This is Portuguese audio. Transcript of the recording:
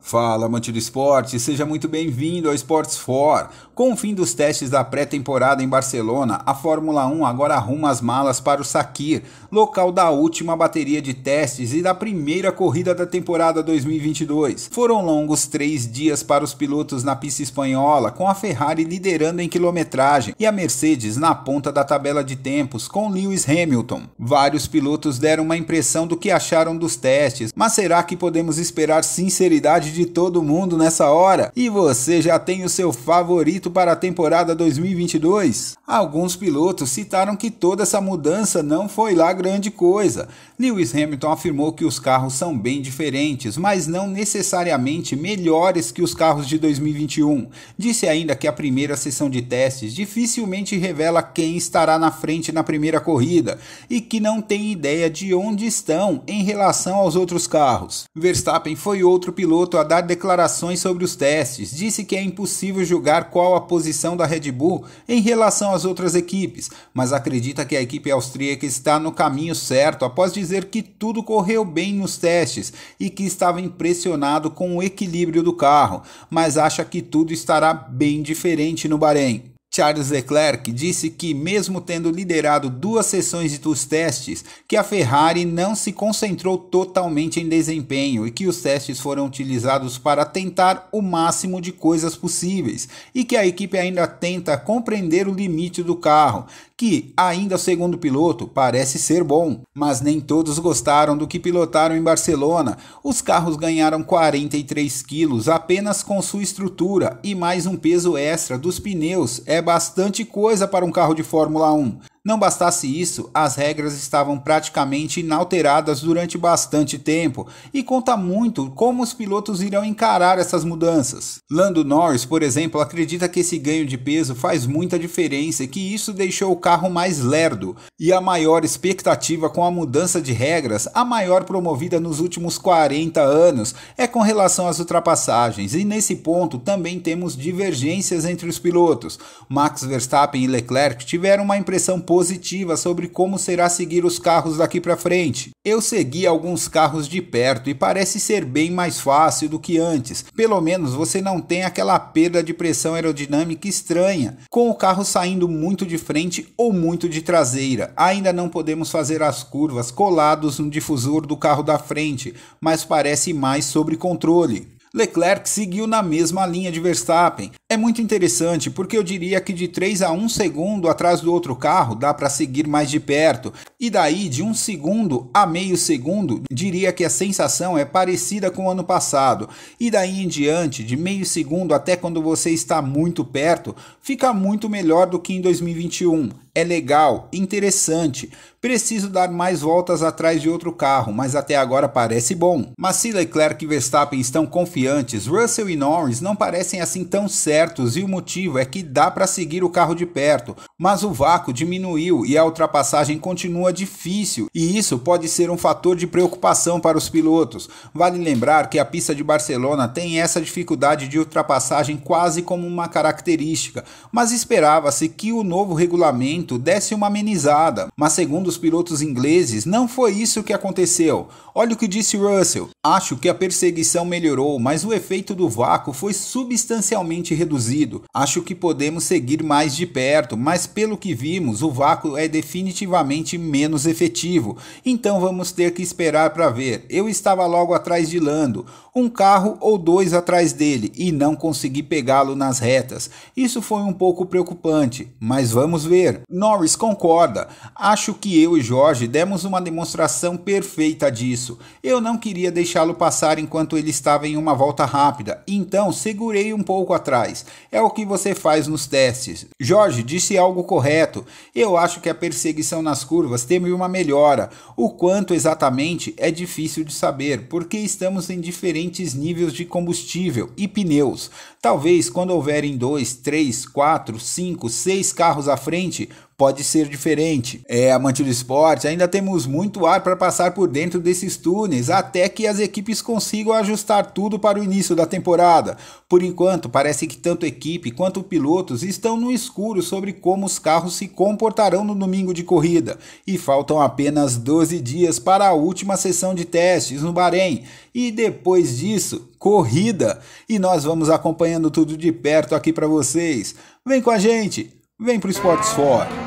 Fala, amante do esporte, seja muito bem-vindo ao Sports 4. Com o fim dos testes da pré-temporada em Barcelona, a Fórmula 1 agora arruma as malas para o Sakir, local da última bateria de testes e da primeira corrida da temporada 2022. Foram longos 3 dias para os pilotos na pista espanhola, com a Ferrari liderando em quilometragem e a Mercedes na ponta da tabela de tempos, com Lewis Hamilton. Vários pilotos deram uma impressão do que acharam dos testes, mas será que podemos esperar sinceridade de todo mundo nessa hora? E você já tem o seu favorito para a temporada 2022? Alguns pilotos citaram que toda essa mudança não foi lá grande coisa. Lewis Hamilton afirmou que os carros são bem diferentes, mas não necessariamente melhores que os carros de 2021. Disse ainda que a primeira sessão de testes dificilmente revela quem estará na frente na primeira corrida e que não tem ideia de onde estão em relação aos outros carros. Verstappen foi outro piloto a dar declarações sobre os testes, disse que é impossível julgar qual a posição da Red Bull em relação às outras equipes, mas acredita que a equipe austríaca está no caminho certo após dizer que tudo correu bem nos testes e que estava impressionado com o equilíbrio do carro, mas acha que tudo estará bem diferente no Bahrein. Charles Leclerc disse que, mesmo tendo liderado 2 sessões dos testes, que a Ferrari não se concentrou totalmente em desempenho e que os testes foram utilizados para tentar o máximo de coisas possíveis e que a equipe ainda tenta compreender o limite do carro, que, ainda segundo o piloto, parece ser bom. Mas nem todos gostaram do que pilotaram em Barcelona. Os carros ganharam 43 quilos apenas com sua estrutura e mais um peso extra dos pneus. É bastante coisa para um carro de Fórmula 1. Não bastasse isso, as regras estavam praticamente inalteradas durante bastante tempo e conta muito como os pilotos irão encarar essas mudanças. Lando Norris, por exemplo, acredita que esse ganho de peso faz muita diferença e que isso deixou o carro mais lerdo. E a maior expectativa com a mudança de regras, a maior promovida nos últimos 40 anos, é com relação às ultrapassagens, e nesse ponto também temos divergências entre os pilotos. Max Verstappen e Leclerc tiveram uma impressão positiva sobre como será seguir os carros daqui para frente. Eu segui alguns carros de perto e parece ser bem mais fácil do que antes. Pelo menos você não tem aquela perda de pressão aerodinâmica estranha, com o carro saindo muito de frente ou muito de traseira. Ainda não podemos fazer as curvas colados no difusor do carro da frente, mas parece mais sobre controle. Leclerc seguiu na mesma linha de Verstappen. É muito interessante porque eu diria que de 3 a 1 segundo atrás do outro carro dá para seguir mais de perto, e daí de 1 segundo a meio segundo diria que a sensação é parecida com o ano passado, e daí em diante de meio segundo até quando você está muito perto fica muito melhor do que em 2021. É legal, interessante. Preciso dar mais voltas atrás de outro carro, mas até agora parece bom. Mas se Leclerc e Verstappen estão confiantes, Russell e Norris não parecem assim tão certos, e o motivo é que dá para seguir o carro de perto, mas o vácuo diminuiu e a ultrapassagem continua difícil, e isso pode ser um fator de preocupação para os pilotos. Vale lembrar que a pista de Barcelona tem essa dificuldade de ultrapassagem quase como uma característica, mas esperava-se que o novo regulamento desse uma amenizada, mas segundo os pilotos ingleses, não foi isso que aconteceu. Olha o que disse Russell: acho que a perseguição melhorou, mas o efeito do vácuo foi substancialmente reduzido. Acho que podemos seguir mais de perto, mas pelo que vimos, o vácuo é definitivamente menos efetivo. Então vamos ter que esperar para ver. Eu estava logo atrás de Lando, um carro ou 2 atrás dele, e não consegui pegá-lo nas retas. Isso foi um pouco preocupante, mas vamos ver. Norris concorda. Acho que eu e Jorge demos uma demonstração perfeita disso. Eu não queria deixá-lo passar enquanto ele estava em uma volta rápida, então segurei um pouco atrás. É o que você faz nos testes. Jorge disse algo correto. Eu acho que a perseguição nas curvas teve uma melhora. O quanto exatamente é difícil de saber, porque estamos em diferentes níveis de combustível e pneus. Talvez quando houverem 2, 3, 4, 5, 6 carros à frente, pode ser diferente. Amante do esporte, ainda temos muito ar para passar por dentro desses túneis, até que as equipes consigam ajustar tudo para o início da temporada. Por enquanto, parece que tanto equipe quanto pilotos estão no escuro sobre como os carros se comportarão no domingo de corrida, e faltam apenas 12 dias para a última sessão de testes no Bahrein, e depois disso, corrida, e nós vamos acompanhando tudo de perto aqui para vocês. Vem com a gente, vem pro Esportes For.